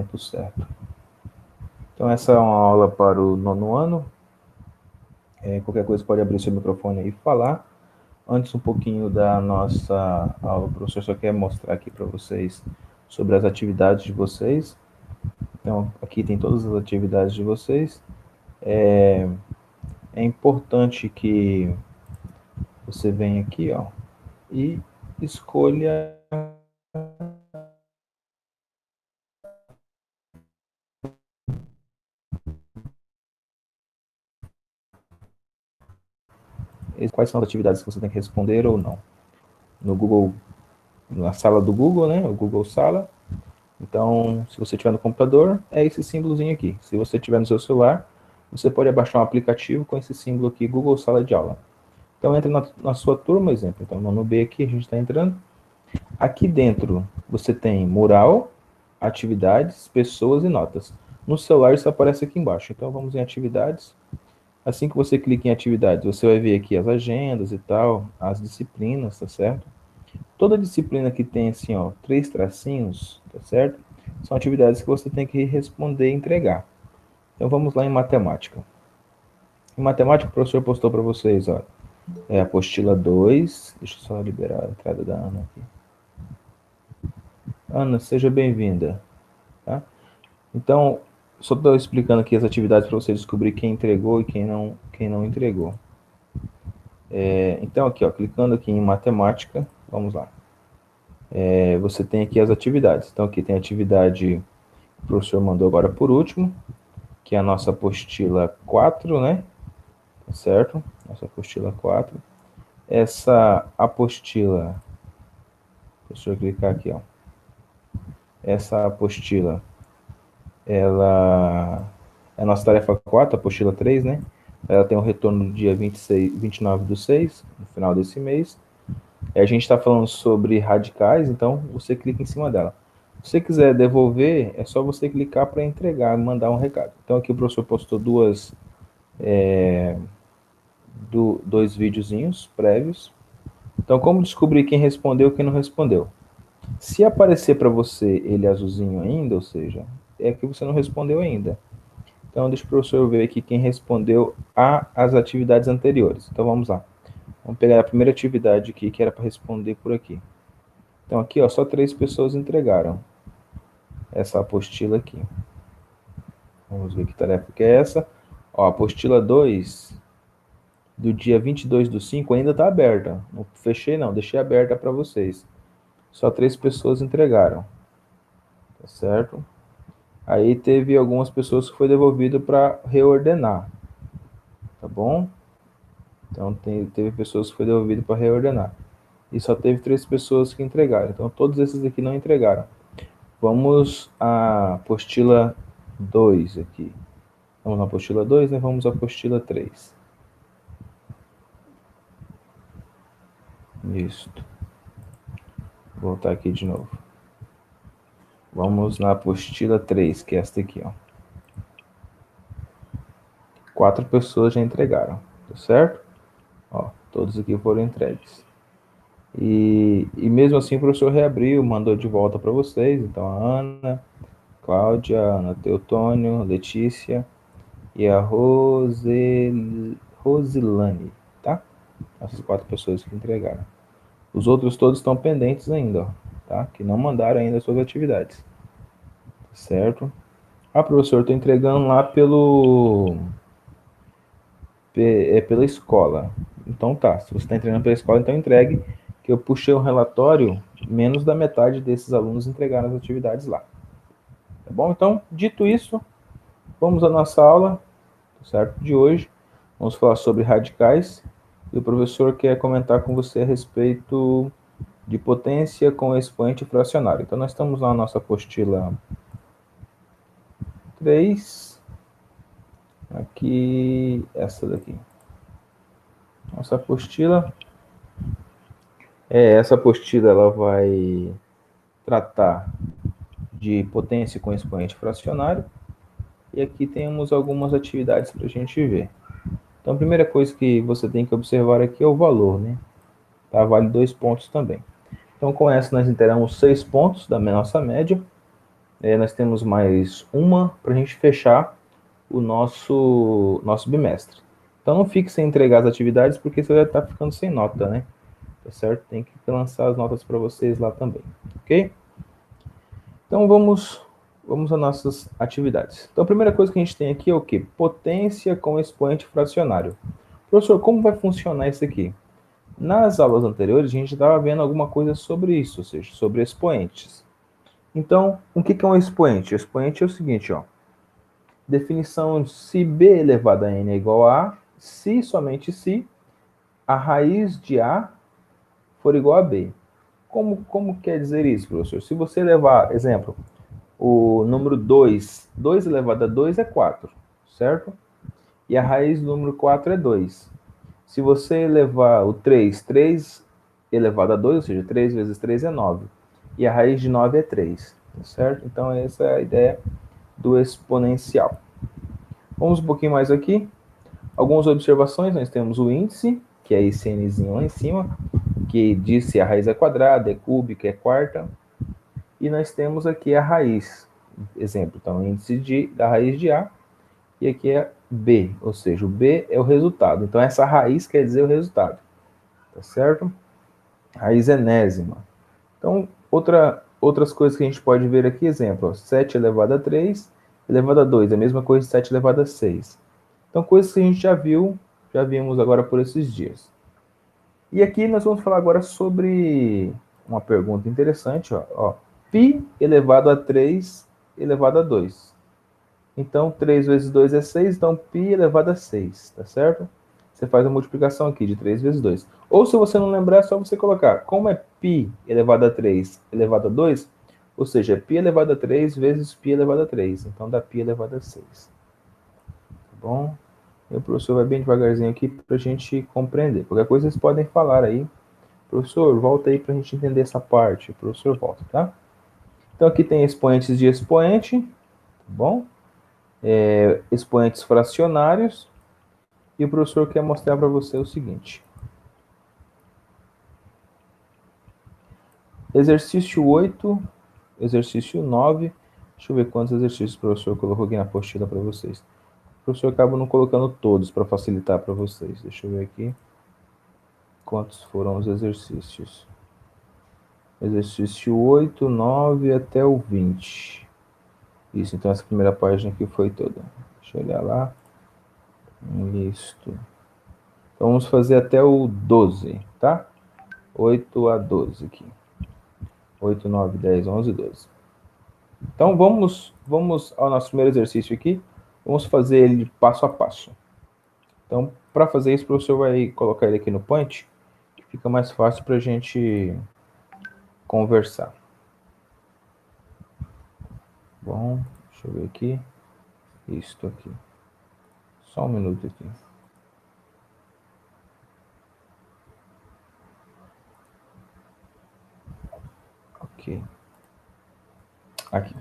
tempo certo. Então, essa é uma aula para o 9º ano. Qualquer coisa pode abrir seu microfone e falar. Antes, um pouquinho da nossa aula, o professor só quer mostrar aqui para vocês sobre as atividades de vocês. Então, aqui tem todas as atividades de vocês. É importante que você venha aqui, ó, e escolha quais são as atividades que você tem que responder ou não. No Google, na sala do Google, né? O Google Sala. Então, se você tiver no computador, é esse símbolozinho aqui. Se você tiver no seu celular, você pode baixar um aplicativo com esse símbolo aqui, Google Sala de Aula. Então, entra na sua turma, exemplo. Então, no B aqui, a gente está entrando. Aqui dentro, você tem mural, atividades, pessoas e notas. No celular, isso aparece aqui embaixo. Então, vamos em atividades. Assim que você clica em atividades, você vai ver aqui as agendas e tal, as disciplinas, tá certo? Toda disciplina que tem assim, ó, 3 tracinhos, tá certo? São atividades que você tem que responder e entregar. Então vamos lá em matemática. Em matemática, o professor postou para vocês, ó, a apostila 2. Deixa eu só liberar a entrada da Ana aqui. Ana, seja bem-vinda. Tá? Então, só estou explicando aqui as atividades para você descobrir quem entregou e quem não entregou. Então, aqui, ó, clicando aqui em matemática, vamos lá. Você tem aqui as atividades. Então, aqui tem a atividade que o professor mandou agora por último, que é a nossa apostila 4, né? Tá certo? Nossa apostila 4. Essa apostila, deixa eu clicar aqui, ó. Essa apostila, ela é a nossa tarefa 4, apostila 3, né? Ela tem um retorno no dia 29/6, no final desse mês. A gente está falando sobre radicais, então você clica em cima dela. Se você quiser devolver, é só você clicar para entregar, mandar um recado. Então aqui o professor postou dois videozinhos prévios. Então, como descobrir quem respondeu e quem não respondeu? Se aparecer para você ele azulzinho ainda, ou seja, é que você não respondeu ainda. Então, deixa o professor ver aqui quem respondeu às atividades anteriores. Então, vamos lá. Vamos pegar a primeira atividade aqui, que era para responder por aqui. Então, aqui, ó, só 3 pessoas entregaram essa apostila aqui. Vamos ver que tarefa que é essa. Ó, a apostila 2, do dia 22/5, ainda está aberta. Não fechei não, deixei aberta para vocês. Só 3 pessoas entregaram. Tá certo? Aí teve algumas pessoas que foi devolvido para reordenar. Tá bom? Então teve pessoas que foi devolvido para reordenar. E só teve 3 pessoas que entregaram. Então todos esses aqui não entregaram. Vamos à apostila 2 aqui. Vamos na apostila 2, né? Vamos à apostila 3. Isso. Vou voltar aqui de novo. Vamos na apostila 3, que é esta aqui, ó. 4 pessoas já entregaram, tá certo? Ó, todos aqui foram entregues. E mesmo assim o professor reabriu, mandou de volta para vocês. Então a Ana, Cláudia, Ana Teotônio, Letícia e a Rosilane, tá? Essas 4 pessoas que entregaram. Os outros todos estão pendentes ainda, ó, tá? Que não mandaram ainda as suas atividades. Certo? Ah, professor, estou entregando lá pela escola. Então tá, se você está entregando pela escola, então entregue, que eu puxei um relatório, menos da metade desses alunos entregaram as atividades lá. Tá bom? Então, dito isso, vamos à nossa aula, certo? De hoje. Vamos falar sobre radicais. E o professor quer comentar com você a respeito de potência com expoente fracionário. Então, nós estamos na nossa apostila 3. Aqui, essa daqui. Nossa apostila. Essa apostila ela vai tratar de potência com expoente fracionário. E aqui temos algumas atividades para a gente ver. Então, a primeira coisa que você tem que observar aqui é o valor, né? Tá? Vale 2 pontos também. Então, com essa, nós inteiramos 6 pontos da nossa média. nós temos mais uma para a gente fechar o nosso bimestre. Então não fique sem entregar as atividades, porque você vai estar ficando sem nota, né? Tá certo? Tem que lançar as notas para vocês lá também, ok? Então vamos às nossas atividades. Então a primeira coisa que a gente tem aqui é o quê? Potência com expoente fracionário. Professor, como vai funcionar isso aqui? Nas aulas anteriores a gente estava vendo alguma coisa sobre isso, ou seja, sobre expoentes. Então, o que é um expoente? O expoente é o seguinte, ó. Definição: se b elevado a n é igual a se, somente se, a raiz de a for igual a b. Como quer dizer isso, professor? Se você levar, exemplo, o número 2 elevado a 2 é 4, certo? E a raiz do número 4 é 2. Se você levar o 3 elevado a 2, ou seja, 3 vezes 3 é 9. E a raiz de 9 é 3, certo? Então essa é a ideia do exponencial. Vamos um pouquinho mais aqui. Algumas observações: nós temos o índice, que é esse nzinho lá em cima, que diz se a raiz é quadrada, é cúbica, é quarta. E nós temos aqui a raiz. Exemplo, então, o índice da raiz de A, e aqui é B, ou seja, o B é o resultado. Então, essa raiz quer dizer o resultado, tá certo? Raiz enésima. Então, outras coisas que a gente pode ver aqui, exemplo, ó, 7 elevado a 3, elevado a 2, é a mesma coisa de 7 elevado a 6. Então, coisas que a gente já vimos agora por esses dias. E aqui nós vamos falar agora sobre uma pergunta interessante, ó. Π elevado a 3 elevado a 2. Então, 3 vezes 2 é 6, então π elevado a 6, tá certo? Você faz a multiplicação aqui de 3 vezes 2. Ou se você não lembrar, é só você colocar, como é π elevado a 3 elevado a 2, ou seja, é π elevado a 3 vezes π elevado a 3. Então dá π elevado a 6. Tá bom? E o professor vai bem devagarzinho aqui para a gente compreender. Qualquer coisa vocês podem falar aí. Professor, volta aí para a gente entender essa parte. O professor volta, tá? Então aqui tem expoentes de expoente, tá bom? Expoentes fracionários. E o professor quer mostrar para você o seguinte. Exercício 8, exercício 9. Deixa eu ver quantos exercícios o professor colocou aqui na apostila para vocês. O professor acaba não colocando todos para facilitar para vocês. Deixa eu ver aqui quantos foram os exercícios. Exercício 8, 9 até o 20. Isso, então essa primeira página aqui foi toda. Deixa eu olhar lá. Isto. Então vamos fazer até o 12, tá? 8 a 12 aqui. 8, 9, 10, 11, 12. Então vamos ao nosso primeiro exercício aqui. Vamos fazer ele passo a passo. Então, para fazer isso, o professor vai colocar ele aqui no Punch, que fica mais fácil para a gente conversar. Bom, deixa eu ver aqui. Isto aqui. Só um minuto aqui. Ok. Aqui.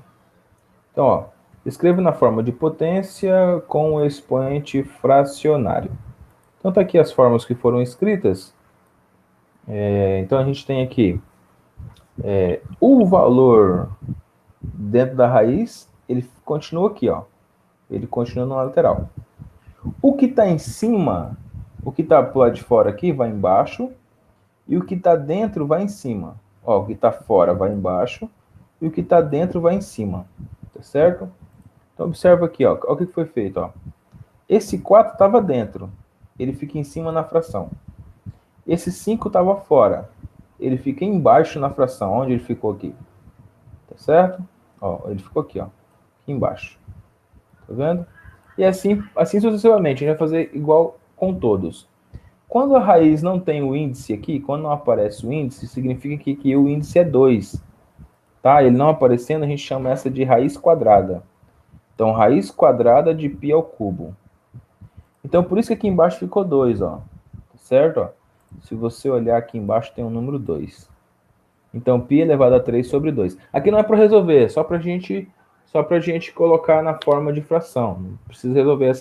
Então, ó, escreva na forma de potência com o expoente fracionário. Então, tá aqui as formas que foram escritas. Então, a gente tem aqui o valor dentro da raiz, ele continua aqui, ó. Ele continua na lateral. O que está em cima, o que está pro lado de fora aqui, vai embaixo. E o que está dentro vai em cima. Ó, o que está fora vai embaixo. E o que está dentro vai em cima. Tá certo? Então, observa aqui, ó. Olha o que foi feito, ó. Esse 4 estava dentro. Ele fica em cima na fração. Esse 5 estava fora. Ele fica embaixo na fração. Onde ele ficou aqui? Tá certo? Ó, ele ficou aqui, ó. Aqui embaixo. Tá vendo? E assim sucessivamente. A gente vai fazer igual com todos. Quando a raiz não tem o índice aqui, quando não aparece o índice, significa que o índice é 2. Tá? Ele não aparecendo, a gente chama essa de raiz quadrada. Então, raiz quadrada de π ao cubo. Então, por isso que aqui embaixo ficou 2, ó. Certo? Ó? Se você olhar aqui embaixo, tem o número 2. Então, π elevado a 3 sobre 2. Aqui não é para resolver, é só para a gente colocar na forma de fração. Não precisa resolver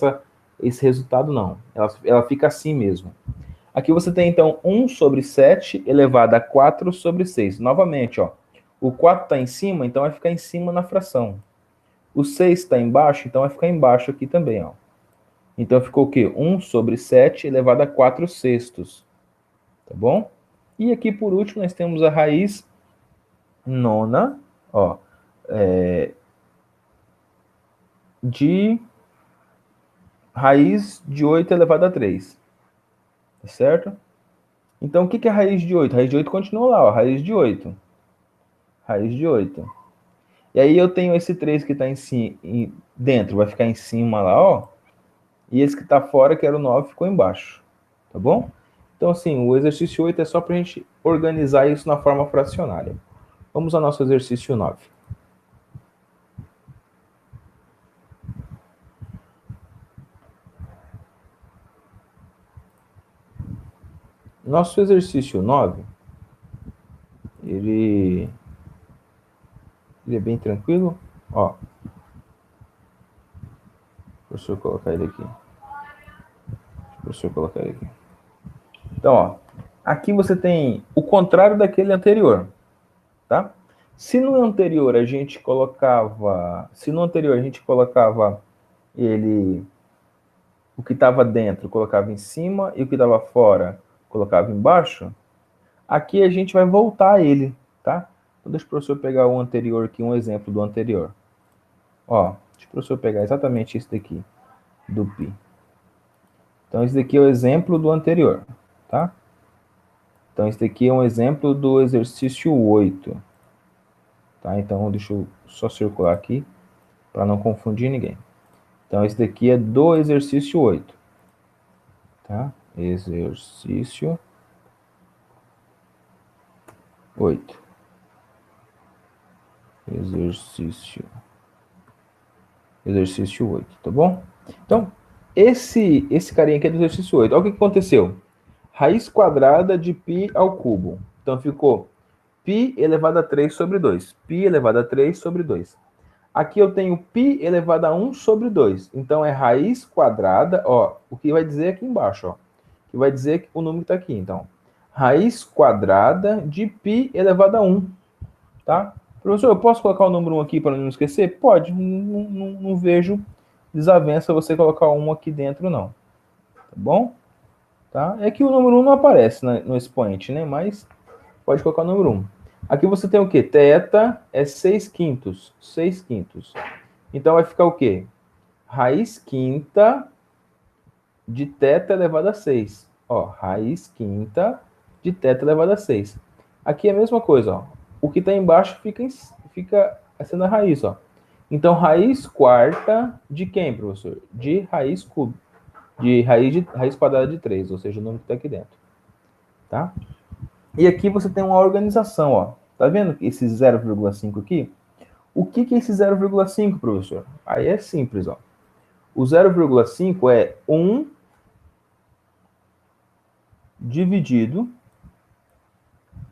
esse resultado, não. Ela fica assim mesmo. Aqui você tem, então, 1 sobre 7 elevado a 4 sobre 6. Novamente, ó. O 4 está em cima, então vai ficar em cima na fração. O 6 está embaixo, então vai ficar embaixo aqui também, ó. Então ficou o quê? 1 sobre 7 elevado a 4 sextos. Tá bom? E aqui, por último, nós temos a raiz nona, ó, de raiz de 8 elevado a 3. Tá certo? Então, o que é a raiz de 8? A raiz de 8 continua lá, ó, raiz de 8. Raiz de 8. E aí eu tenho esse 3 que está dentro, vai ficar em cima lá, ó. E esse que está fora, que era o 9, ficou embaixo. Tá bom? Então, assim, o exercício 8 é só para a gente organizar isso na forma fracionária. Vamos ao nosso exercício 9. Nosso exercício 9, ele é bem tranquilo. Ó, deixa eu colocar ele aqui. Deixa eu colocar ele aqui. Então, ó, aqui você tem o contrário daquele anterior, tá? Se no anterior a gente colocava ele, o que estava dentro colocava em cima e o que estava fora colocava embaixo, aqui a gente vai voltar ele, tá? Então deixa o professor pegar o anterior aqui, um exemplo do anterior. Ó, deixa o professor pegar exatamente isso daqui, do π. Então esse daqui é o exemplo do anterior, tá? Então esse daqui é um exemplo do exercício 8. Tá? Então deixa eu só circular aqui para não confundir ninguém. Então esse daqui é do exercício 8. Tá? Exercício 8. Exercício 8, tá bom? Então, esse carinha aqui é do exercício 8. Olha o que aconteceu. Raiz quadrada de π ao cubo. Então ficou π elevado a 3 sobre 2. Π elevado a 3 sobre 2. Aqui eu tenho π elevado a 1 sobre 2. Então é raiz quadrada, ó, o que vai dizer aqui embaixo, ó. Que vai dizer que o número está aqui, então. Raiz quadrada de π elevado a 1, tá? Professor, eu posso colocar o número 1 aqui para não esquecer? Pode, não vejo desavença você colocar 1 aqui dentro, não. Tá bom? Tá? É que o número 1 não aparece no expoente, né? Mas pode colocar o número 1. Aqui você tem o quê? Θ é 6 quintos. 6 quintos. Então vai ficar o quê? Raiz quinta de θ elevado a 6. Ó, raiz quinta de θ elevado a 6. Aqui é a mesma coisa, ó. O que está embaixo fica sendo a raiz, ó. Então, raiz quarta de quem, professor? De raiz cúbica. De raiz quadrada de 3, ou seja, o número que está aqui dentro. Tá? E aqui você tem uma organização, ó. Tá vendo esse 0,5 aqui? O que é esse 0,5, professor? Aí é simples, ó. O 0,5 é 1 dividido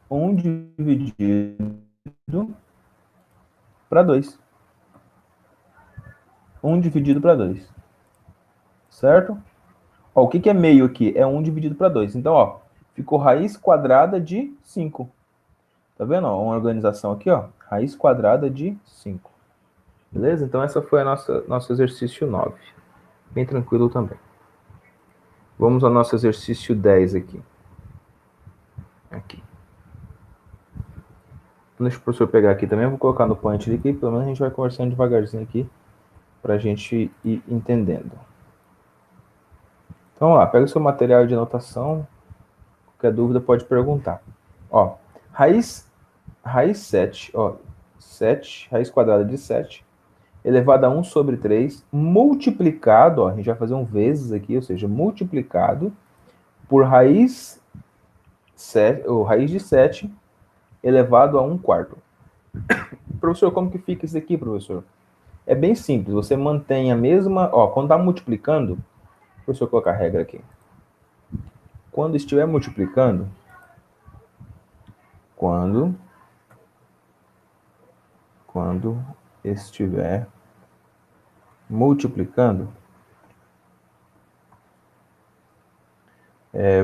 1 dividido para 2. 1 dividido para 2. Certo? Ó, o que é meio aqui? É 1 dividido para 2. Então, ó, ficou raiz quadrada de 5. Tá vendo? Ó, uma organização aqui, ó. Raiz quadrada de 5. Beleza? Então, essa foi a nosso exercício 9. Bem tranquilo também. Vamos ao nosso exercício 10 aqui. Aqui. Deixa o professor pegar aqui também. Eu vou colocar no point aqui. Pelo menos a gente vai conversando devagarzinho aqui para a gente ir entendendo. Então, vamos lá. Pega o seu material de anotação. Qualquer dúvida pode perguntar. Ó, raiz 7, ó, 7, raiz quadrada de 7, elevado a 1 sobre 3, multiplicado, ó, a gente vai fazer um vezes aqui, ou seja, multiplicado por raiz de 7 elevado a 1 quarto. Professor, como que fica isso aqui, professor? É bem simples, você mantém a mesma, ó, quando está multiplicando, professor, colocar a regra aqui. Quando estiver multiplicando, quando estiver multiplicando,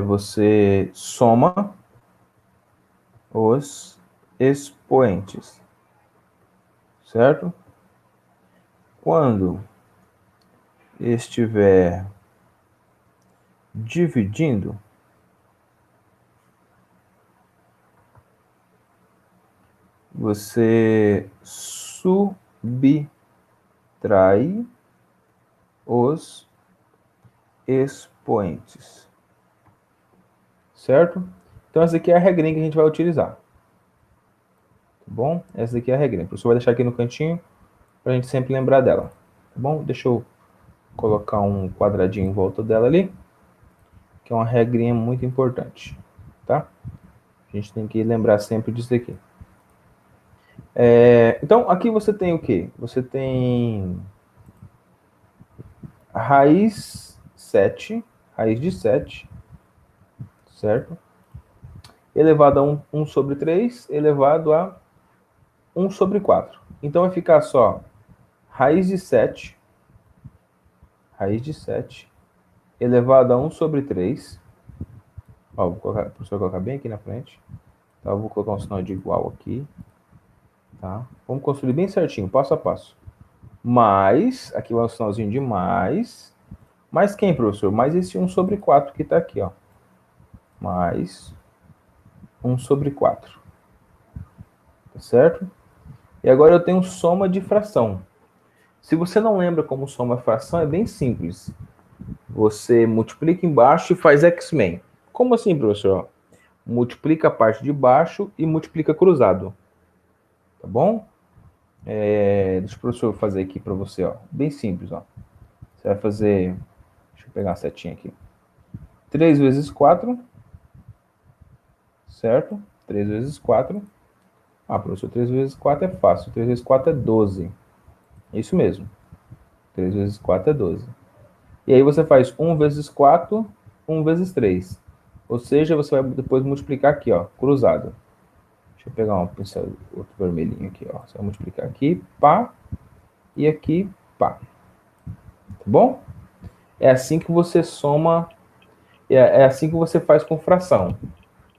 você soma os expoentes, certo? Quando estiver dividindo, você subtrai os expoentes, certo? Então essa aqui é a regrinha que a gente vai utilizar, tá bom? Essa aqui é a regrinha. O professor vai deixar aqui no cantinho para a gente sempre lembrar dela, tá bom? Deixa eu colocar um quadradinho em volta dela ali, que é uma regrinha muito importante, tá? A gente tem que lembrar sempre disso aqui. Então, aqui você tem o quê? Você tem a raiz 7, raiz de 7, certo? Elevado a 1 sobre 3, elevado a 1 sobre 4. Então, vai ficar só raiz de 7, elevado a 1 sobre 3. Ó, vou colocar, o professor colocar bem aqui na frente. Tá, eu vou colocar um sinal de igual aqui. Tá? Vamos construir bem certinho, passo a passo. Mais, aqui vai um sinalzinho de mais. Mais quem, professor? Mais esse 1 sobre 4 que está aqui, ó. Mais 1 sobre 4. Tá certo? E agora eu tenho soma de fração. Se você não lembra como soma fração, é bem simples. Você multiplica embaixo e faz X-Men. Como assim, professor? Multiplica a parte de baixo e multiplica cruzado. Tá bom? Deixa o professor fazer aqui para você, ó. Bem simples, ó. Você vai fazer... Deixa eu pegar a setinha aqui. 3 vezes 4, certo? 3 vezes 4. Ah, professor, 3 vezes 4 é fácil. 3 vezes 4 é 12. Isso mesmo. 3 vezes 4 é 12. E aí você faz 1 vezes 4, 1 vezes 3. Ou seja, você vai depois multiplicar aqui, ó, cruzado. Deixa eu pegar um pincel, outro vermelhinho aqui, ó. Você vai multiplicar aqui, pá, e aqui, pá. Tá bom? É assim que você soma, é assim que você faz com fração.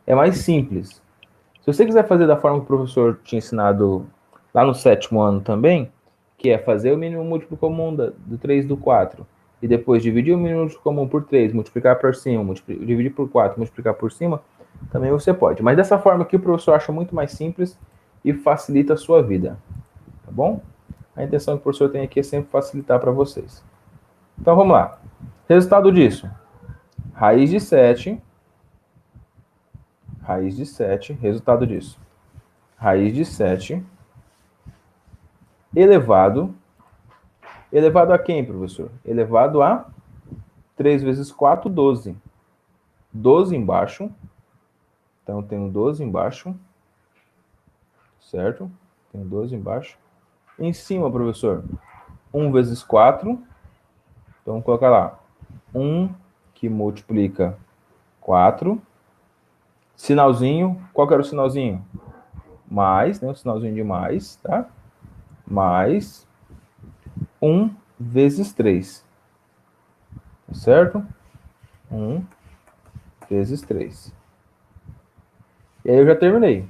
É mais simples. Se você quiser fazer da forma que o professor tinha ensinado lá no 7º ano também, que é fazer o mínimo múltiplo comum do 3 do 4, e depois dividir o mínimo múltiplo comum por 3, multiplicar por cima, dividir por 4, multiplicar por cima, também você pode. Mas dessa forma aqui o professor acha muito mais simples e facilita a sua vida. Tá bom? A intenção que o professor tem aqui é sempre facilitar para vocês. Então vamos lá. Resultado disso. Raiz de 7. Raiz de 7. Resultado disso. Raiz de 7 elevado. Elevado a quem, professor? Elevado a 3 vezes 4, 12. 12 embaixo. Então, eu tenho 12 embaixo. Certo? Tenho 12 embaixo. Em cima, professor, 1 vezes 4. Então, vamos colocar lá. 1 que multiplica 4. Sinalzinho. Qual que era o sinalzinho? Mais, né? O sinalzinho de mais, tá? Mais 1 vezes 3. Certo? 1 vezes 3. E aí eu já terminei.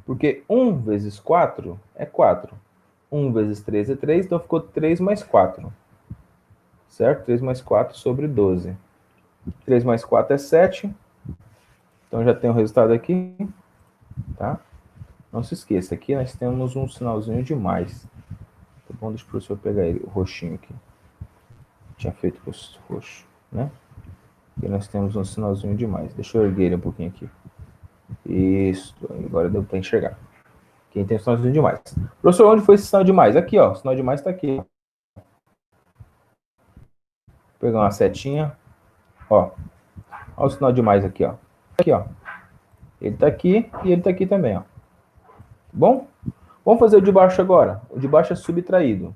Porque 1 vezes 4 é 4. 1 vezes 3 é 3, então ficou 3 mais 4. Certo? 3 mais 4 sobre 12. 3 mais 4 é 7. Então já tem o resultado aqui. Tá? Não se esqueça, aqui nós temos um sinalzinho de mais. Tá bom? Deixa o professor pegar ele, o roxinho aqui. Tinha feito roxo, né? Aqui nós temos um sinalzinho de mais. Deixa eu erguer ele um pouquinho aqui. Isso, agora deu para enxergar. Quem tem sinalzinho de mais. Professor, onde foi esse sinal de mais? Aqui, ó. O sinal de mais está aqui. Vou pegar uma setinha. Ó. Olha o sinal de mais aqui, ó. Aqui, ó. Ele tá aqui e ele tá aqui também, ó. Bom? Vamos fazer o de baixo agora. O de baixo é subtraído.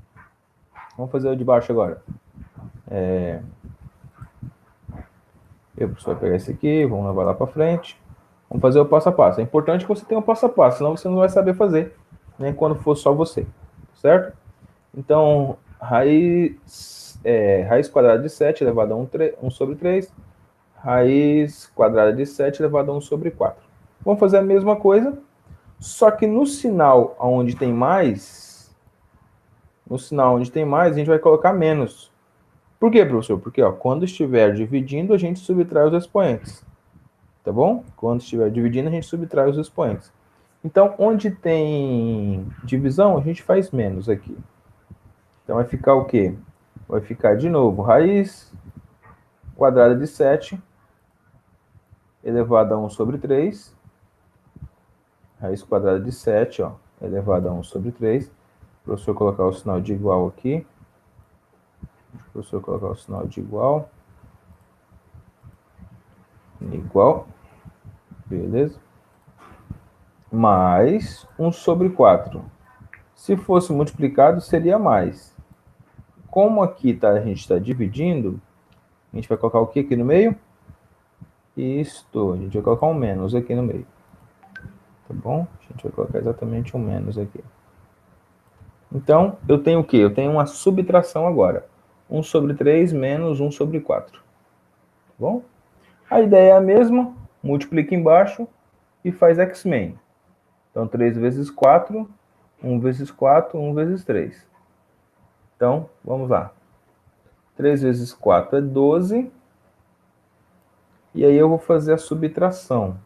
Vamos fazer o de baixo agora. O professor vai pegar esse aqui, vamos levar lá para frente. Vamos fazer o passo a passo. É importante que você tenha o passo a passo, senão você não vai saber fazer, nem quando for só você, certo? Então, raiz quadrada de 7 elevado a 1 sobre 3, raiz quadrada de 7 elevado a 1 sobre 4. Vamos fazer a mesma coisa, Só que no sinal onde tem mais, a gente vai colocar menos. Por quê, professor? Porque ó, quando estiver dividindo, a gente subtrai os expoentes. Tá bom? Quando estiver dividindo, a gente subtrai os expoentes. Então, onde tem divisão, a gente faz menos aqui. Então, vai ficar o quê? Vai ficar, de novo, raiz quadrada de 7 elevado a 1 sobre 3. Raiz quadrada de 7, ó, elevado a 1 sobre 3. O professor colocar o sinal de igual aqui. O professor colocar o sinal de igual. Igual. Beleza? Mais 1 sobre 4. Se fosse multiplicado, seria mais. Como aqui tá, a gente está dividindo, a gente vai colocar o que aqui no meio? Isto. A gente vai colocar um menos aqui no meio. Tá bom? A gente vai colocar exatamente um menos aqui. Então, eu tenho o quê? Eu tenho uma subtração agora. 1 sobre 3 menos 1 sobre 4. Tá bom? A ideia é a mesma. Multiplica embaixo e faz X-Men. Então, 3 vezes 4, 1 vezes 4, 1 vezes 3. Então, vamos lá. 3 vezes 4 é 12. E aí eu vou fazer a subtração.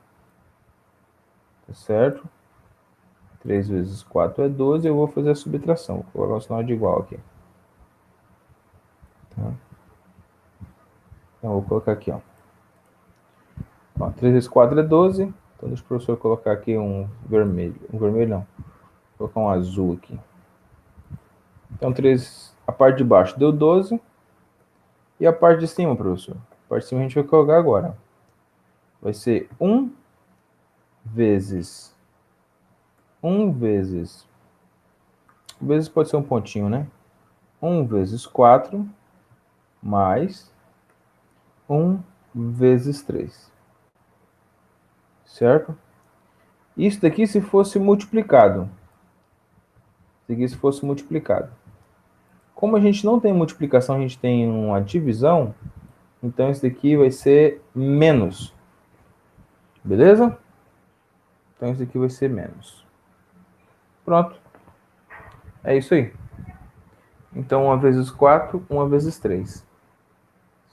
Tá certo? 3 vezes 4 é 12, eu vou fazer a subtração. Vou colocar o sinal de igual aqui. Tá? Então, vou colocar aqui, ó. 3 vezes 4 é 12. Então, deixa o professor colocar aqui um vermelho. Um vermelho não. Vou colocar um azul aqui. Então, 3, a parte de baixo deu 12. E a parte de cima, professor? A parte de cima a gente vai colocar agora. Vai ser 1 vezes... Vezes pode ser um pontinho, né? 1 vezes 4 mais 1 vezes 3. Certo? Isso daqui se fosse multiplicado. Isso aqui se fosse multiplicado. Como a gente não tem multiplicação, a gente tem uma divisão, então isso daqui vai ser menos. Beleza? Então isso aqui vai ser menos. Pronto. É isso aí. Então 1 vezes 4, 1 vezes 3.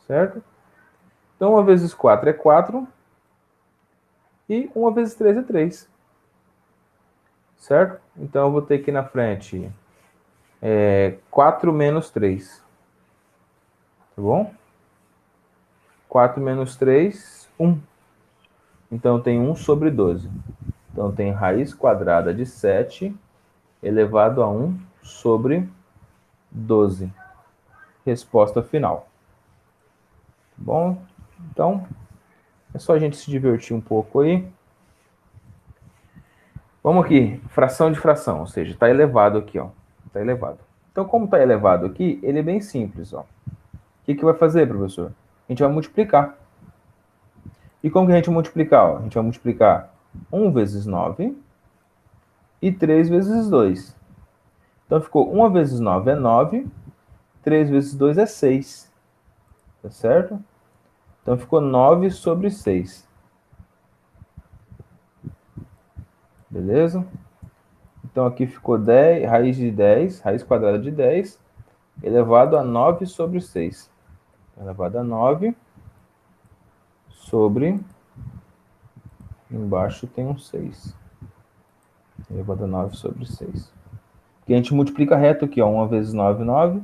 Certo? Então 1 vezes 4 é 4. E 1 vezes 3 é 3. Certo? Então eu vou ter aqui na frente 4 menos 3. Tá bom? 4 menos 3, 1. Então tem 1 sobre 12. Então tem raiz quadrada de 7 elevado a 1 sobre 12. Resposta final. Tá bom? Então, é só a gente se divertir um pouco aí. Vamos aqui, fração de fração, ou seja, está elevado aqui, ó. Está elevado. Então, como está elevado aqui, ele é bem simples, ó. O que vai fazer, professor? A gente vai multiplicar. E como que a gente vai multiplicar? Ó? A gente vai multiplicar 1 vezes 9 e 3 vezes 2. Então, ficou 1 vezes 9 é 9, 3 vezes 2 é 6. Tá certo? Então, ficou 9 sobre 6. Beleza? Então, aqui ficou 10, raiz de 10, raiz quadrada de 10, elevado a 9 sobre 6. Elevado a 9 sobre... Embaixo tem um 6. Elevado a 9 sobre 6. Porque a gente multiplica reto aqui, ó. 1 vezes 9, 9.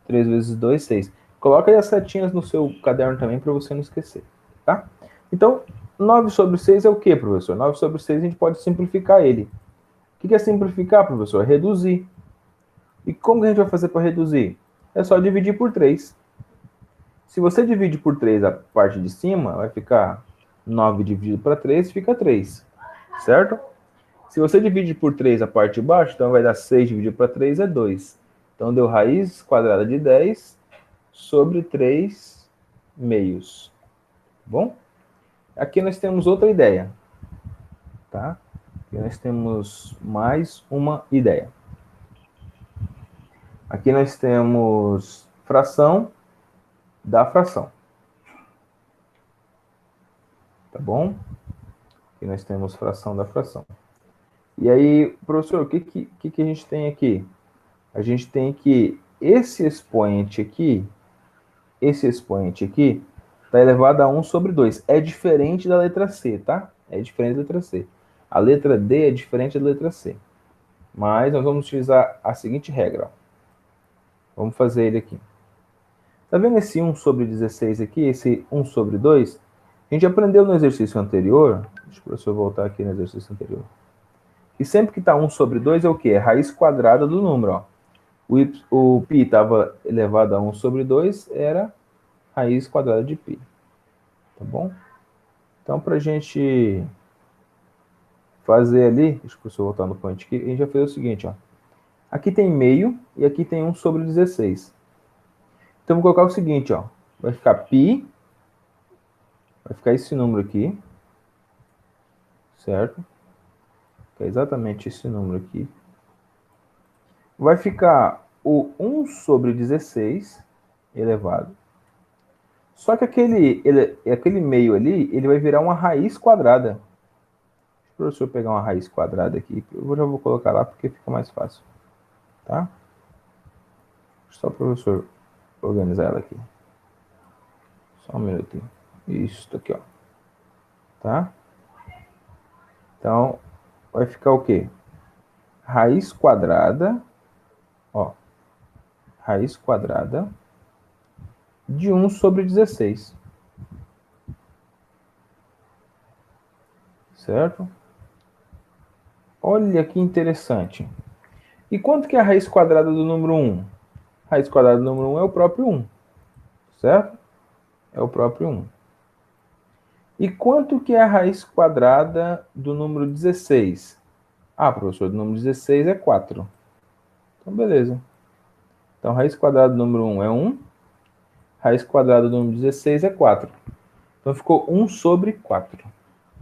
3 vezes 2, 6. Coloca aí as setinhas no seu caderno também para você não esquecer, tá? Então, 9 sobre 6 é o que, professor? 9 sobre 6 a gente pode simplificar ele. O que é simplificar, professor? Reduzir. E como que a gente vai fazer para reduzir? É só dividir por 3. Se você divide por 3 a parte de cima, vai ficar 9 dividido para 3, fica 3. Certo? Se você divide por 3 a parte de baixo, então vai dar 6 dividido para 3 é 2. Então deu raiz quadrada de 10 sobre 3 meios. Bom? Aqui nós temos outra ideia. Tá? Aqui nós temos mais uma ideia. Aqui nós temos fração da fração. Tá bom? Aqui nós temos fração da fração. E aí, professor, o que a gente tem aqui? A gente tem que esse expoente aqui está elevado a 1 sobre 2. É diferente da letra C, tá? É diferente da letra C. A letra D é diferente da letra C. Mas nós vamos utilizar a seguinte regra. Ó. Vamos fazer ele aqui. Tá vendo esse 1 sobre 16 aqui? Esse 1 sobre 2? A gente aprendeu no exercício anterior. Deixa o professor voltar aqui no exercício anterior. E sempre que está 1 sobre 2 é o quê? É raiz quadrada do número. Ó. O π estava elevado a 1 sobre 2, era raiz quadrada de π. Tá bom? Então, para a gente fazer ali, deixa eu só voltar no point aqui, a gente vai fazer o seguinte, ó. Aqui tem meio e aqui tem 1 sobre 16. Então, vou colocar o seguinte, ó. Vai ficar π, vai ficar esse número aqui, certo? Que é exatamente esse número aqui. Vai ficar o 1 sobre 16 elevado. Só que aquele meio ali, ele vai virar uma raiz quadrada. Deixa o professor pegar uma raiz quadrada aqui. Eu já vou colocar lá porque fica mais fácil. Tá? Só o professor organizar ela aqui. Só um minutinho. Isso aqui, ó. Tá? Então, vai ficar o quê? Raiz quadrada, ó. Raiz quadrada de 1 sobre 16. Certo? Olha que interessante. E quanto que é a raiz quadrada do número 1? A raiz quadrada do número 1 é o próprio 1. Certo? É o próprio 1. E quanto que é a raiz quadrada do número 16? Ah, professor, do número 16 é 4. Então, beleza. Então, raiz quadrada do número 1 é 1. Raiz quadrada do número 16 é 4. Então, ficou 1 sobre 4.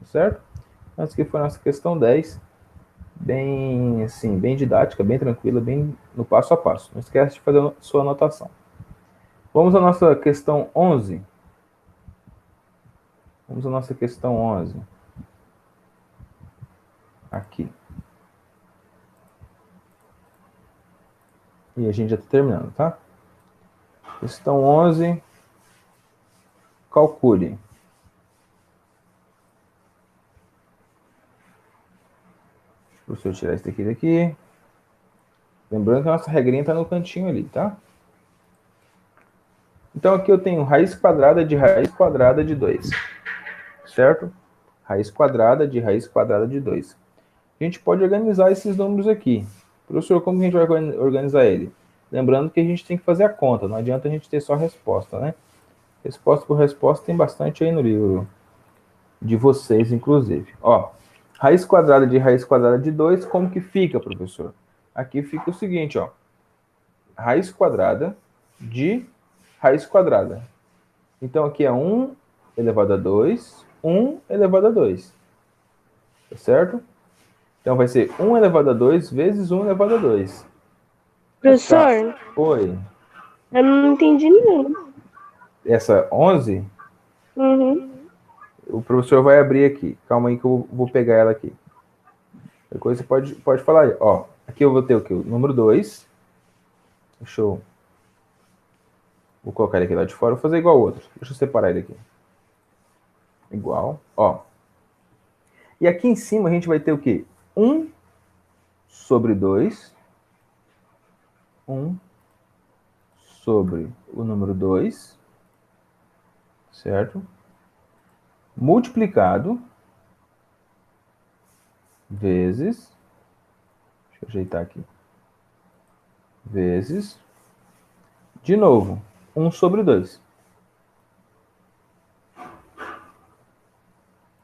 Certo? Então, essa aqui foi a nossa questão 10. Bem, assim, bem didática, bem tranquila, bem no passo a passo. Não esquece de fazer a sua anotação. Vamos à nossa questão 11. Vamos à nossa questão 11. Aqui. E a gente já está terminando, tá? Questão 11. Calcule. Deixa eu tirar isso daqui. Lembrando que a nossa regrinha está no cantinho ali, tá? Então aqui eu tenho raiz quadrada de 2. Certo? Raiz quadrada de 2. A gente pode organizar esses números aqui. Professor, como que a gente vai organizar ele? Lembrando que a gente tem que fazer a conta, não adianta a gente ter só a resposta, né? Resposta por resposta tem bastante aí no livro, de vocês, inclusive. Ó, raiz quadrada de 2, como que fica, professor? Aqui fica o seguinte, ó. Raiz quadrada de raiz quadrada. Então, aqui é 1 elevado a 2, 1 elevado a 2. Tá certo? Então, vai ser 1 elevado a 2 vezes 1 elevado a 2. Professor, Oi. eu não entendi não. Essa 11, o professor vai abrir aqui. Calma aí que eu vou pegar ela aqui. Depois você pode falar aí. Ó, aqui eu vou ter o quê? O número 2. Deixa eu... Vou colocar ele aqui lá de fora. Vou fazer igual o outro. Deixa eu separar ele aqui. Igual. Ó. E aqui em cima a gente vai ter o quê? 1 sobre 2. 1 sobre o número 2. Certo? Multiplicado vezes... Deixa eu ajeitar aqui. Vezes... De novo, 1 sobre 2.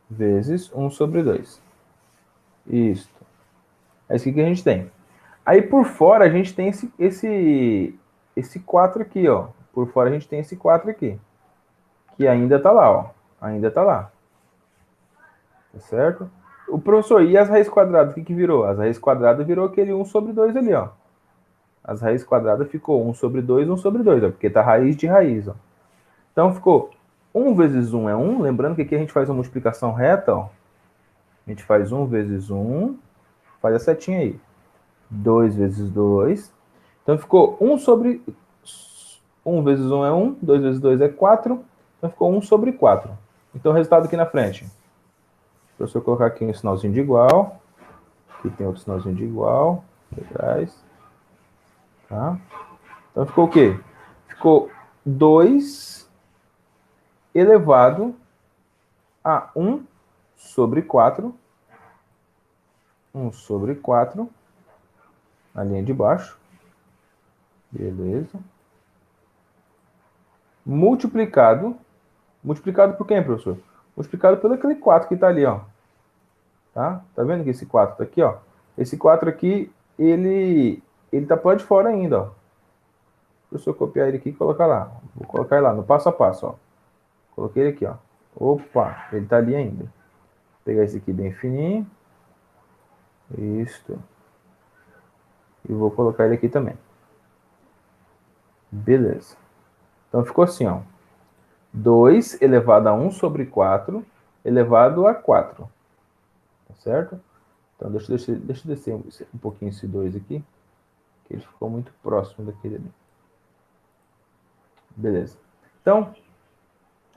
Vezes 1 sobre 2. Isso. É isso que a gente tem. Aí por fora a gente tem esse 4 aqui, ó. Por fora a gente tem esse 4 aqui. Que ainda tá lá, ó. Ainda tá lá. Tá certo? O professor, e as raízes quadradas? O que virou? As raízes quadradas virou aquele 1 sobre 2 ali, ó. As raízes quadradas ficou 1 sobre 2, 1 sobre 2, ó. Porque tá raiz de raiz, ó. Então ficou 1 vezes 1 é 1. Lembrando que aqui a gente faz uma multiplicação reta, ó. A gente faz 1 vezes 1 Faz a setinha aí. 2 vezes 2. Então ficou 1 sobre... 1 vezes 1 é 1, 2 vezes 2 é 4. Então ficou 1 sobre 4. Então o resultado aqui na frente. Se eu colocar aqui um sinalzinho de igual. Aqui tem outro sinalzinho de igual. Aqui atrás. Tá? Então ficou o quê? Ficou 2 elevado a 1 sobre 4. 1 sobre 4. Na linha de baixo. Beleza. Multiplicado. Multiplicado por quem, professor? Multiplicado pelo aquele 4 que está ali, ó. Tá? Tá vendo que esse 4 tá aqui, ó? Esse 4 aqui, ele tá por lá de fora ainda, ó. Deixa eu copiar ele aqui e colocar lá. Vou colocar ele lá no passo a passo, ó. Coloquei ele aqui, ó. Opa, ele tá ali ainda. Vou pegar esse aqui bem fininho. Isto. E vou colocar ele aqui também. Beleza. Então ficou assim, ó. 2 elevado a 1 sobre 4 elevado a 4. Tá certo? Então deixa eu descer um pouquinho esse 2 aqui. Que ele ficou muito próximo daquele ali. Beleza. Então,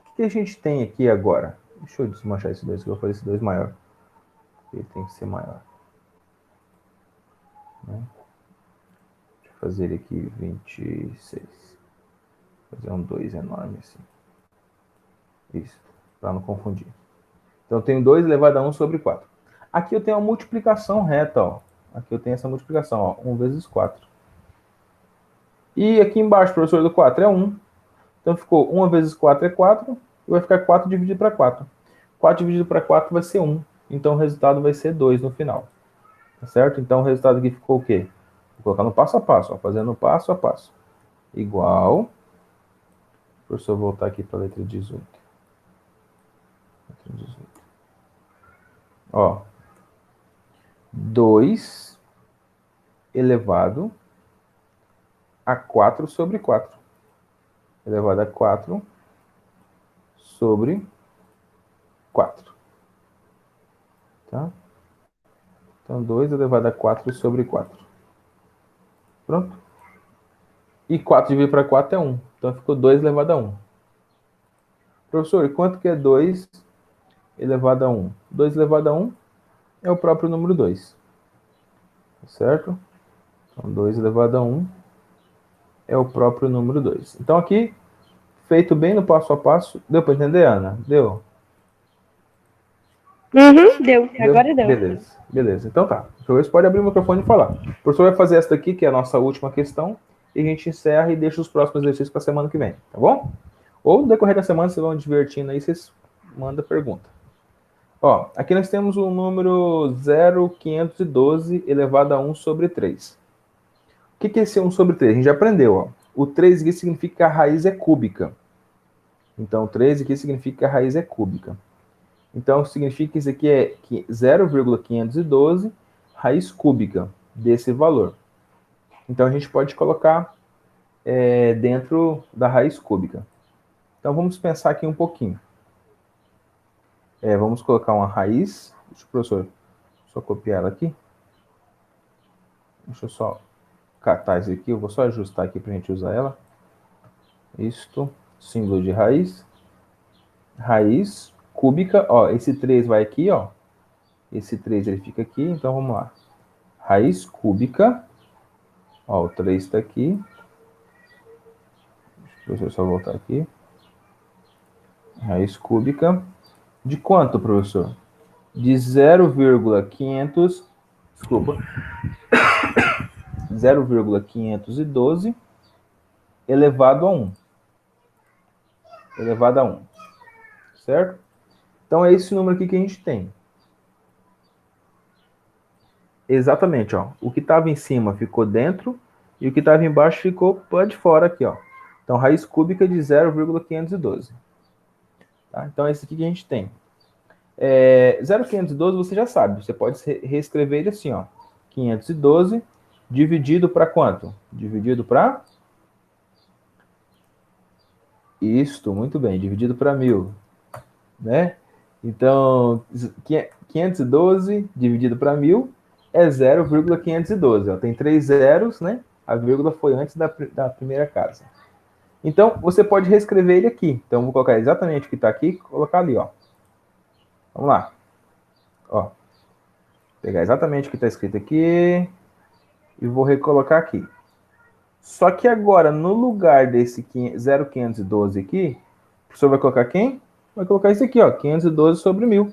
o que a gente tem aqui agora? Deixa eu desmanchar esse 2, que eu vou fazer esse 2 maior. Ele tem que ser maior. Né? Deixa eu fazer ele aqui 26. Vou fazer um 2 enorme assim. Isso, para não confundir. Então, eu tenho 2 elevado a 1 sobre 4. Aqui eu tenho a multiplicação reta, ó. Aqui eu tenho essa multiplicação, ó. 1 vezes 4. E aqui embaixo, professor, do 4 é 1. Então, ficou 1 vezes 4 é 4. E vai ficar 4 dividido para 4. 4 dividido para 4 vai ser 1. Então, o resultado vai ser 2 no final. Tá certo? Então, o resultado aqui ficou o quê? Vou colocar no passo a passo, ó. Fazendo passo a passo. Igual. Professor, voltar aqui para a letra 18. Letra 18. Ó. 2 elevado a 4 sobre 4. Elevado a 4 sobre 4. Tá? Então, 2 elevado a 4 sobre 4. Pronto? E 4 dividido para 4 é 1. Então, ficou 2 elevado a 1. Professor, e quanto que é 2 elevado a 1? 2 elevado a 1 é o próprio número 2. Certo? Então, 2 elevado a 1 é o próprio número 2. Então, aqui, feito bem no passo a passo. Deu para entender, Ana? Deu? Uhum, deu. Agora deu. Beleza, beleza. Então tá. Você pode abrir o microfone e falar. O professor vai fazer essa daqui, que é a nossa última questão, e a gente encerra e deixa os próximos exercícios para a semana que vem, tá bom? Ou no decorrer da semana, vocês vão divertindo aí, vocês mandam pergunta. Ó, aqui nós temos o número 0,512 elevado a 1 sobre 3. O que é esse 1 sobre 3? A gente já aprendeu, ó. O 3 aqui significa que a raiz é cúbica. Então, o 3 aqui significa que a raiz é cúbica. Então, significa que isso aqui é 0,512 raiz cúbica desse valor. Então, a gente pode colocar dentro da raiz cúbica. Então, vamos pensar aqui um pouquinho. Vamos colocar uma raiz. Deixa o professor só copiar ela aqui. Deixa eu só catar isso aqui. Eu vou só ajustar aqui para a gente usar ela. Isto, símbolo de raiz. Raiz cúbica. Ó, esse 3 vai aqui, ó. Esse 3 ele fica aqui. Então, vamos lá. Raiz cúbica. Ó, o 3 está aqui. Deixa eu só voltar aqui. Raiz cúbica. De quanto, professor? De 0,500... Desculpa. 0,512 elevado a 1. Elevado a 1. Certo? Então, é esse número aqui que a gente tem. Exatamente, ó. O que estava em cima ficou dentro e o que estava embaixo ficou lá de fora aqui, ó. Então, raiz cúbica de 0,512. Tá? Então, é esse aqui que a gente tem. 0,512 você já sabe. Você pode reescrever ele assim, ó. 512 dividido para quanto? Dividido para... Isto, muito bem. Dividido para 1000. Né? Então, 512 dividido para 1000 é 0,512. Ó. Tem 3 zeros, né? A vírgula foi antes da primeira casa. Então, você pode reescrever ele aqui. Então, vou colocar exatamente o que está aqui e colocar ali, ó. Vamos lá. Ó. Pegar exatamente o que está escrito aqui e vou recolocar aqui. Só que agora, no lugar desse 0,512 aqui, o professor vai colocar quem? Vai colocar isso aqui, ó, 512 sobre 1.000.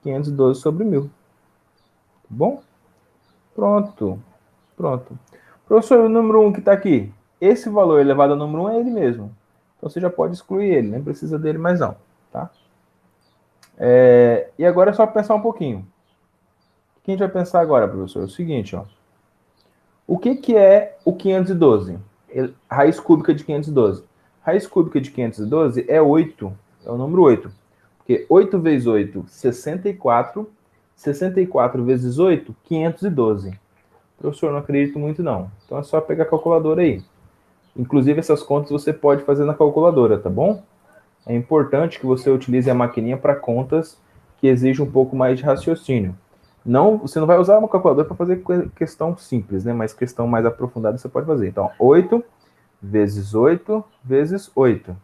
512 sobre 1.000. Tá bom? Pronto. Pronto. Professor, o número 1 que está aqui, esse valor elevado ao número 1 é ele mesmo. Então você já pode excluir ele, nem precisa dele mais não. Tá? E agora é só pensar um pouquinho. O que a gente vai pensar agora, professor? É o seguinte, ó. O que é o 512? Raiz cúbica de 512. Raiz cúbica de 512 é 8, é o número 8. Porque 8 vezes 8, 64. 64 vezes 8, 512. Professor, não acredito muito não. Então é só pegar a calculadora aí. Inclusive essas contas você pode fazer na calculadora, tá bom? É importante que você utilize a maquininha para contas que exigem um pouco mais de raciocínio. Não, você não vai usar uma calculadora para fazer questão simples, né? Mas questão mais aprofundada você pode fazer. Então, 8 vezes 8 vezes 8.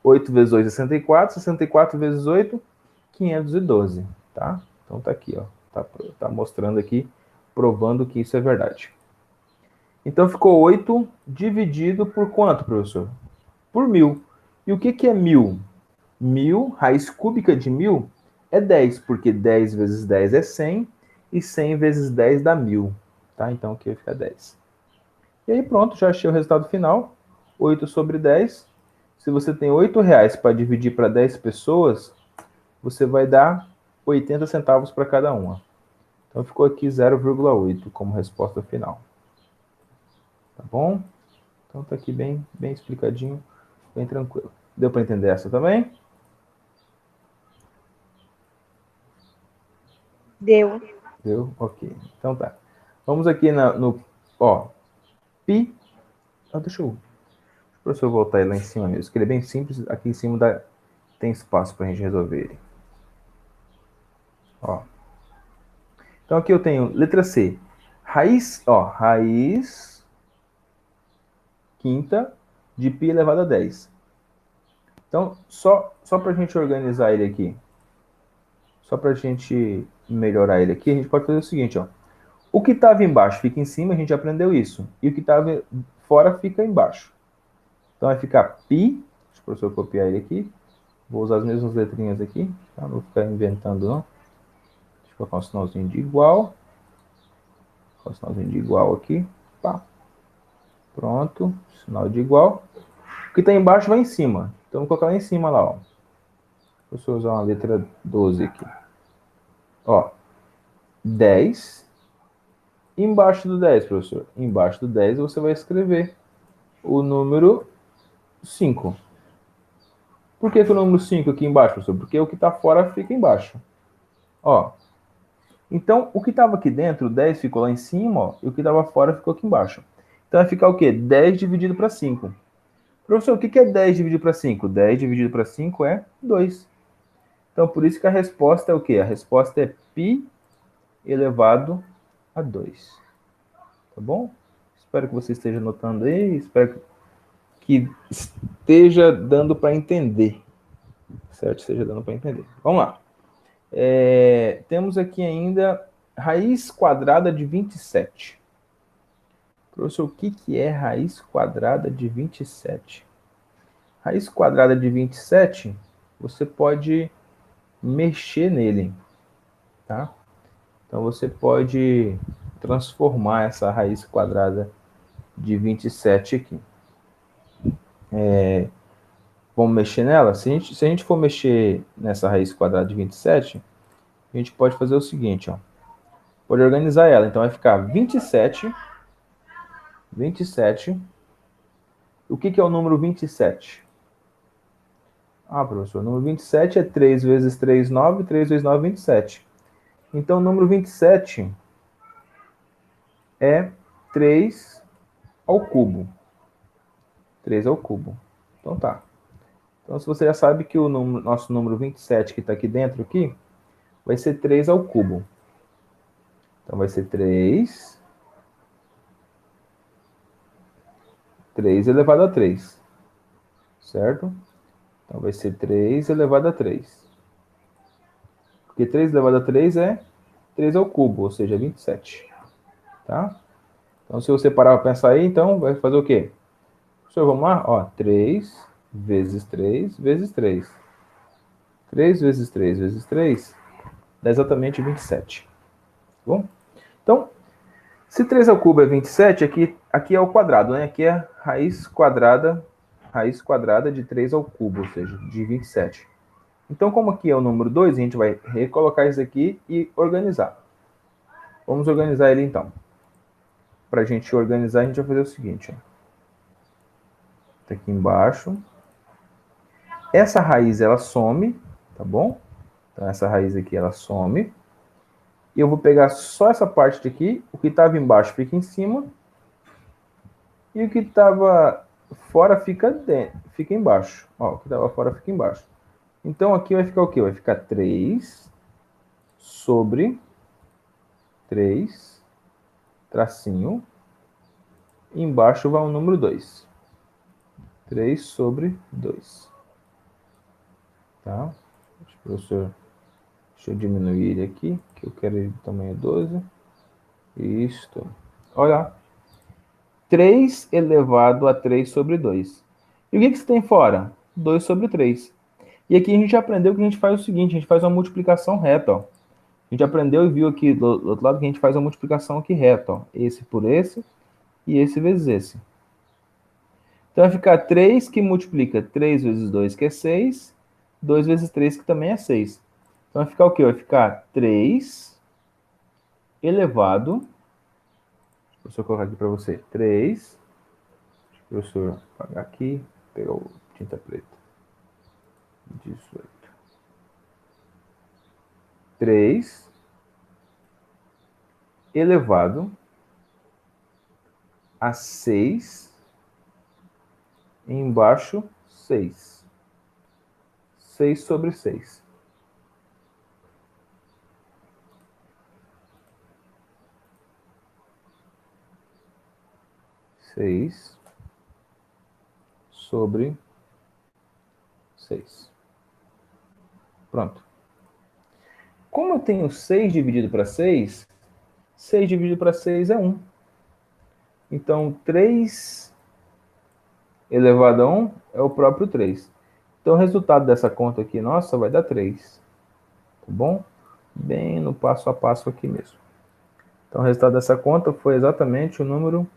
8 vezes 8 é 64. 64 vezes 8, 512, tá? Então tá aqui, ó. Tá mostrando aqui, provando que isso é verdade. Então ficou 8 dividido por quanto, professor? Por 1.000. E o que é 1.000? 1.000, raiz cúbica de 1.000 é 10, porque 10 vezes 10 é 100, e 100 vezes 10 dá 1.000. Tá? Então aqui vai ficar 10. E aí pronto, já achei o resultado final. 8 sobre 10. Se você tem R$8 para dividir para 10 pessoas, você vai dar 80 centavos para cada uma. Então ficou aqui 0,8 como resposta final. Tá bom? Então tá aqui bem explicadinho, bem tranquilo. Deu para entender essa também? Deu. Deu? Ok. Então tá. Vamos aqui no ó, pi. Deixa o professor voltar ele lá em cima mesmo, que ele é bem simples. Aqui em cima tem espaço para a gente resolver ele. Ó. Então aqui eu tenho letra C. Raiz quinta de pi elevado a 10. Então, só para a gente organizar ele aqui, só para a gente melhorar ele aqui, a gente pode fazer o seguinte, ó. O que estava embaixo fica em cima, a gente aprendeu isso. E o que estava fora fica embaixo. Então vai ficar pi, deixa o professor copiar ele aqui. Vou usar as mesmas letrinhas aqui, tá? Não vou ficar inventando não. Deixa eu colocar um sinalzinho de igual. Colocar um sinalzinho de igual aqui. Pá. Pronto, sinal de igual. O que está embaixo vai em cima. Então vou colocar lá em cima lá, ó. Deixa eu usar uma letra 12 aqui. Ó, 10. Embaixo do 10, professor. Embaixo do 10 você vai escrever o número 5. Por que o número 5 aqui embaixo, professor? Porque o que está fora fica embaixo. Ó. Então, o que estava aqui dentro, o 10 ficou lá em cima, ó, e o que estava fora ficou aqui embaixo. Então, vai ficar o quê? 10 dividido para 5. Professor, o que é 10 dividido para 5? 10 dividido para 5 é 2. Então, por isso que a resposta é o quê? A resposta é π elevado a 2. Tá bom? Espero que você esteja anotando aí. Espero que esteja dando para entender. Certo? Esteja dando para entender. Vamos lá. Temos aqui ainda raiz quadrada de 27. Professor, o que é raiz quadrada de 27? Raiz quadrada de 27, você pode mexer nele, tá? Então você pode transformar essa raiz quadrada de 27 aqui. Vamos mexer nela? Se a gente for mexer nessa raiz quadrada de 27, a gente pode fazer o seguinte, ó. Pode organizar ela. Então vai ficar 27. O que é o número 27? Professor, o número 27 é 3 vezes 3, 9. 3 vezes 9, 27. Então, o número 27 é 3 ao cubo. 3 ao cubo. Então, tá. Então, se você já sabe que o nosso número 27, que está aqui dentro, aqui, vai ser 3 ao cubo. Então, vai ser 3 elevado a 3, certo? Então, vai ser 3 elevado a 3. Porque 3 elevado a 3 é 3 ao cubo, ou seja, 27. Tá? Então, se você parar para pensar aí, então, vai fazer o quê? Professor, vamos lá? Ó, 3 vezes 3 vezes 3. 3 vezes 3 vezes 3 dá exatamente 27. Tá bom? Então, se 3 ao cubo é 27, aqui é o quadrado, né? Aqui é raiz quadrada de 3 ao cubo, ou seja, de 27. Então, como aqui é o número 2, a gente vai recolocar isso aqui e organizar. Vamos organizar ele então. Para a gente organizar, a gente vai fazer o seguinte. Tá aqui embaixo. Essa raiz, ela some, tá bom? Então, essa raiz aqui, ela some. E eu vou pegar só essa parte daqui. O que estava embaixo fica em cima. E o que estava fora fica embaixo. Ó, o que estava fora fica embaixo. Então, aqui vai ficar o quê? Vai ficar 3 sobre 3, tracinho. E embaixo vai o número 2. 3 sobre 2. Tá? Professor, deixa eu diminuir ele aqui, que eu quero ele do tamanho 12. Isto. Olha. 3 elevado a 3 sobre 2. E o que você tem fora? 2 sobre 3. E aqui a gente aprendeu que a gente faz o seguinte, a gente faz uma multiplicação reta. Ó. A gente aprendeu e viu aqui do outro lado que a gente faz uma multiplicação aqui reta. Ó. Esse por esse e esse vezes esse. Então vai ficar 3 que multiplica 3 vezes 2, que é 6. 2 vezes 3, que também é 6. Então vai ficar o quê? Vai ficar 3 elevado... Deixa eu colocar aqui para você. 3. Deixa o professor apagar aqui. Pegar o tinta preta. 18. 3 elevado a 6. E embaixo, 6. 6 sobre 6. 6 sobre 6. Pronto. Como eu tenho 6 dividido para 6, 6 dividido para 6 é 1. Então, 3 elevado a 1 é o próprio 3. Então, o resultado dessa conta aqui, nossa, vai dar 3. Tá bom? Bem no passo a passo aqui mesmo. Então, o resultado dessa conta foi exatamente o número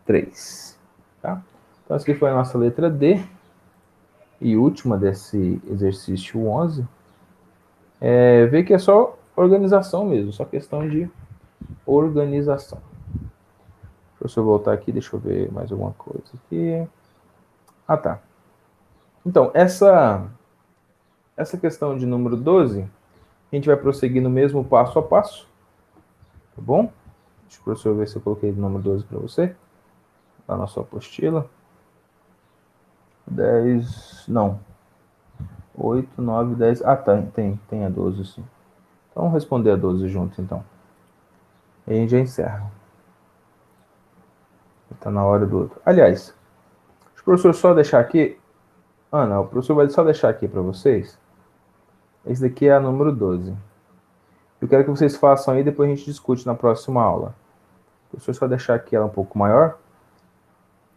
3. Tá? Então, essa aqui foi a nossa letra D. E última desse exercício 11. Ver que é só organização mesmo, só questão de organização. Deixa eu voltar aqui, deixa eu ver mais alguma coisa aqui. Ah, tá. Então, essa questão de número 12, a gente vai prosseguir no mesmo passo a passo, tá bom? Deixa o professor ver se eu coloquei o número 12 para você, lá na sua apostila. 10, não. 8, 9, 10, ah, tá, tem a 12 sim. Então, vamos responder a 12 junto, então. E a gente já encerra. Está na hora do outro. Aliás, o professor só deixar aqui... Ah, não, o professor vai só deixar aqui para vocês. Esse daqui é a número 12. Eu quero que vocês façam aí, depois a gente discute na próxima aula. O professor só deixar aqui ela um pouco maior.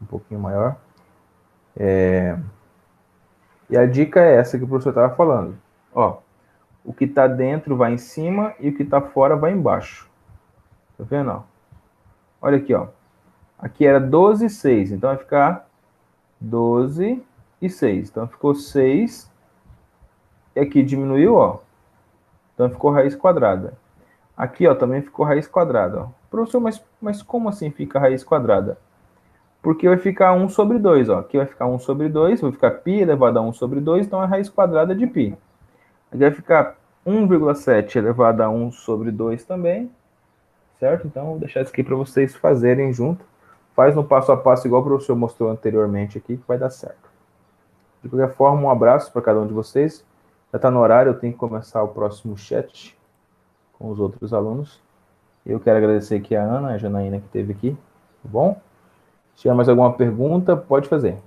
Um pouquinho maior. E a dica é essa que o professor estava falando. Ó, o que está dentro vai em cima e o que está fora vai embaixo. Tá vendo? Ó? Olha aqui, ó. Aqui era 12 e 6, então vai ficar 12 e 6. Então ficou 6. E aqui diminuiu, ó. Então ficou raiz quadrada. Aqui, ó, também ficou raiz quadrada. Ó. Professor, mas como assim fica raiz quadrada? Porque vai ficar 1 sobre 2, ó. Aqui vai ficar 1 sobre 2, vai ficar π elevado a 1 sobre 2, então é raiz quadrada de π. Aqui vai ficar 1,7 elevado a 1 sobre 2 também, certo? Então, vou deixar isso aqui para vocês fazerem junto. Faz no passo a passo, igual o professor mostrou anteriormente aqui, que vai dar certo. De qualquer forma, um abraço para cada um de vocês. Já está no horário, eu tenho que começar o próximo chat com os outros alunos. Eu quero agradecer aqui a Ana, a Janaína que esteve aqui, tá bom? Se tiver mais alguma pergunta, pode fazer.